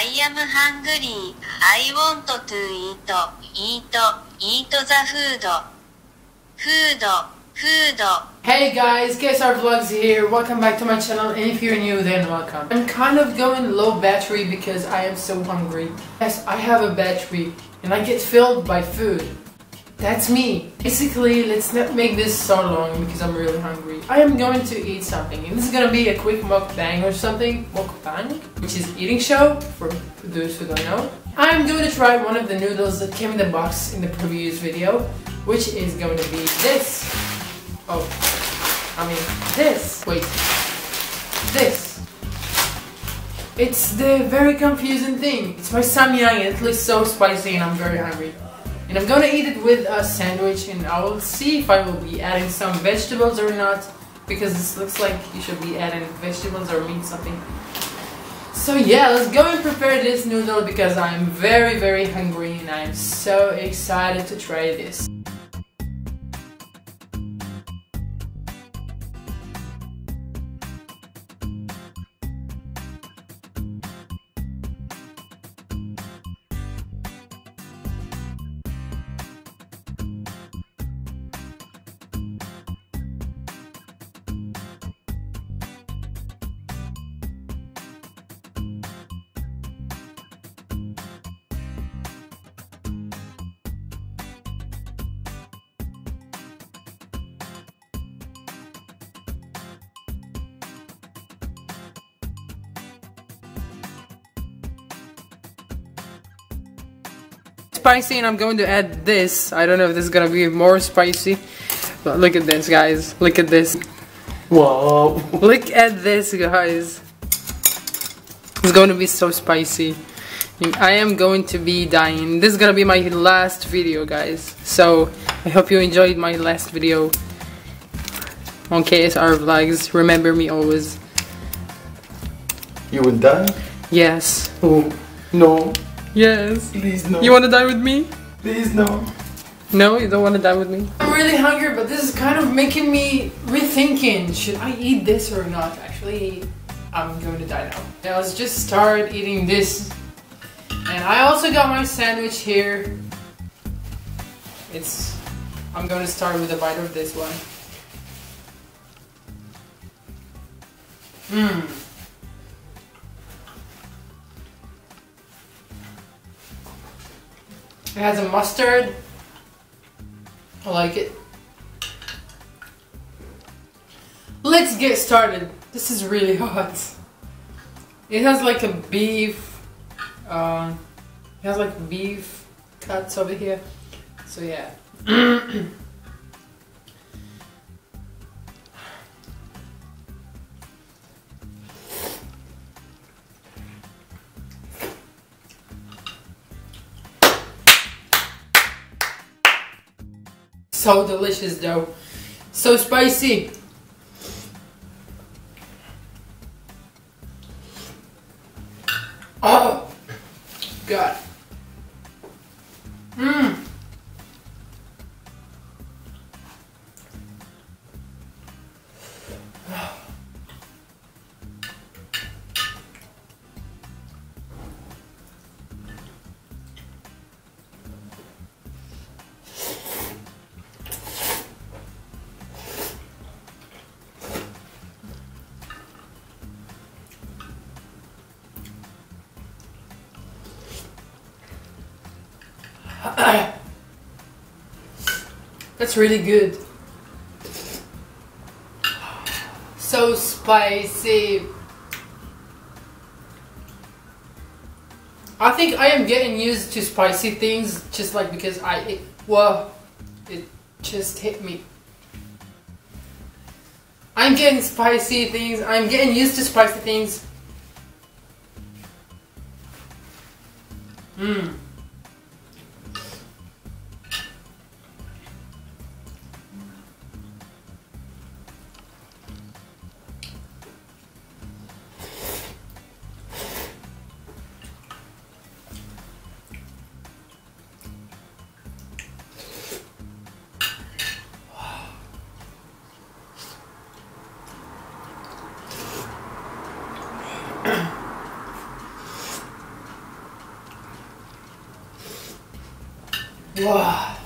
am hungry. I want to eat the food. Hey guys, KSR Vlogs here. Welcome back to my channel, and if you're new, then welcome. I'm kind of going low battery because I am so hungry. Yes, I have a battery and I get filled by food. That's me. Basically, let's not make this so long because I'm really hungry. I am going to eat something, and this is gonna be a quick mukbang or something. Mukbang, which is eating show for those who don't know. I'm going to try one of the noodles that came in the box in the previous video, which is going to be this. Oh, I mean this. Wait, this. It's the very confusing thing. It's my samyang. It looks so spicy, and I'm very hungry. And I'm gonna eat it with a sandwich, and I will see if I will be adding some vegetables or not, because this looks like you should be adding vegetables or meat something. So yeah, let's go and prepare this noodle because I'm very hungry and I'm so excited to try this. Spicy, and I'm going to add this. I don't know if this is gonna be more spicy, but look at this, guys. Look at this. Whoa. Look at this, guys. It's going to be so spicy. I am going to be dying. This is gonna be my last video, guys. So I hope you enjoyed my last video on KSR Vlogs. Remember me always. You would die? Yes. Oh, no. Yes. Please no. You want to die with me? Please no. No, you don't want to die with me? I'm really hungry, but this is kind of making me rethinking. Should I eat this or not? Actually, I'm going to die now. Yeah, let's just start eating this. And I also got my sandwich here. I'm going to start with a bite of this one. Mmm. It has a mustard. I like it. Let's get started. This is really hot. It has like a beef. It has like beef cuts over here. So yeah. So delicious though. So spicy. Oh God. Mmm. That's really good. So spicy. I think I am getting used to spicy things, just like because whoa, it just hit me. I'm getting spicy things. I'm getting used to spicy things. Mmm. Wow.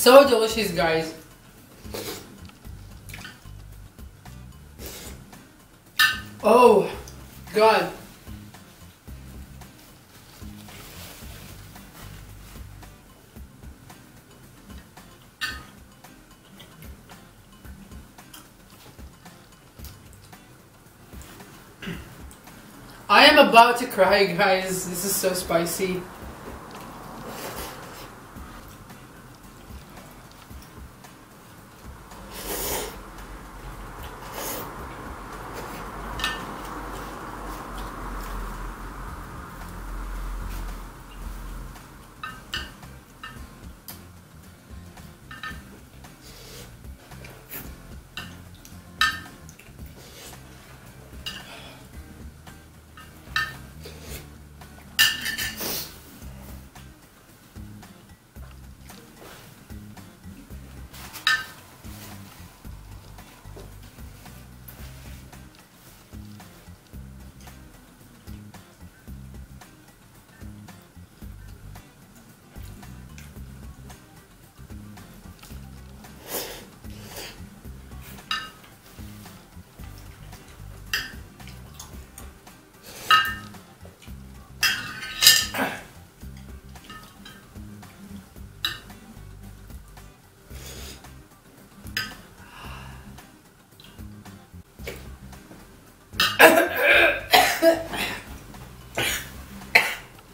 So delicious, guys. Oh, God. I am about to cry, guys. This is so spicy.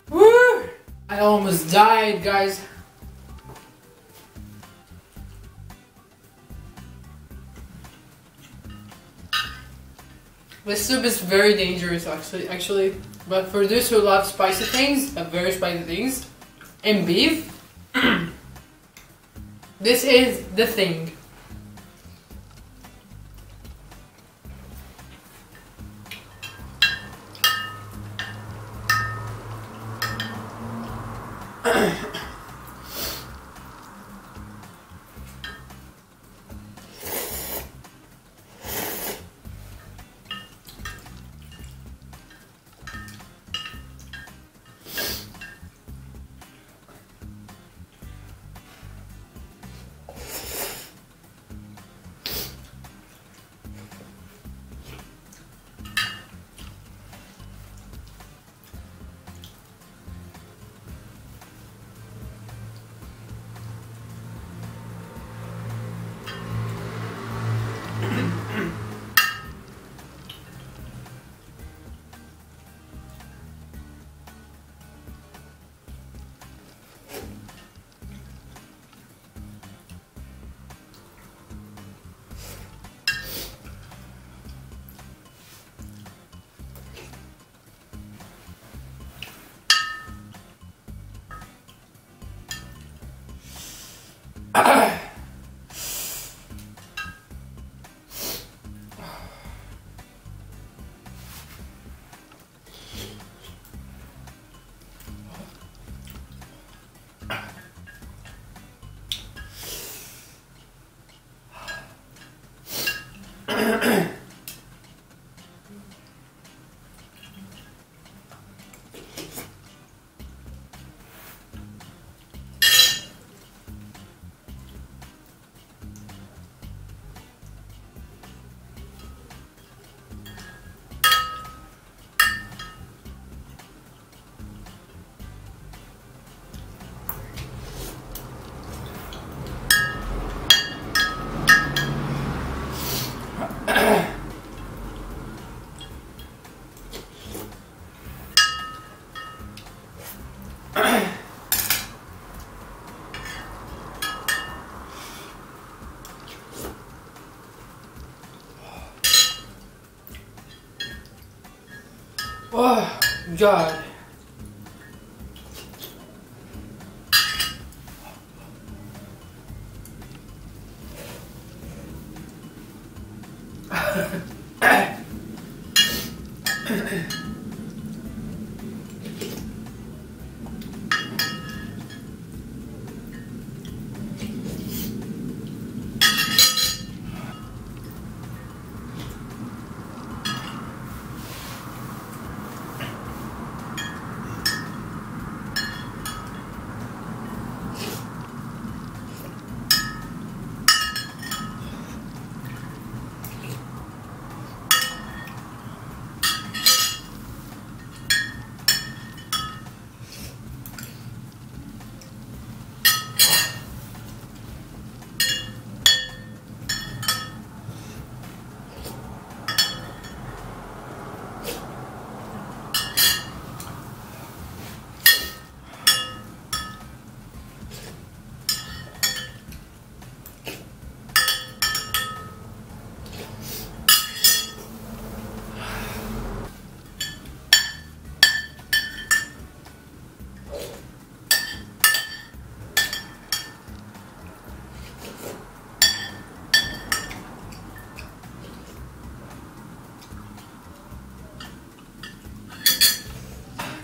Woo! I almost died, guys. This soup is very dangerous, actually. But for those who love spicy things, very spicy things, and beef, this is the thing. Oh, God.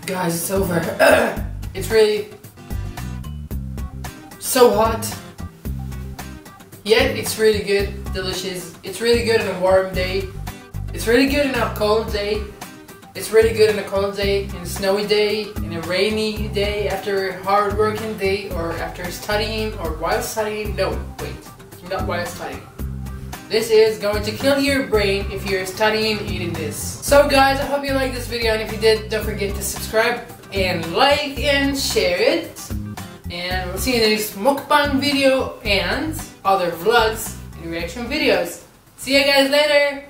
Guys, it's over. It's really so hot. Yet it's really good, delicious. It's really good on a warm day. It's really good on a cold day. It's really good on a cold day, in a snowy day, in a rainy day, after a hard working day, or after studying, or while studying. No, wait, not while studying. This is going to kill your brain if you're studying eating this. So guys, I hope you liked this video, and if you did, don't forget to subscribe and like and share it. And we'll see you in the next mukbang video and other vlogs and reaction videos. See you guys later!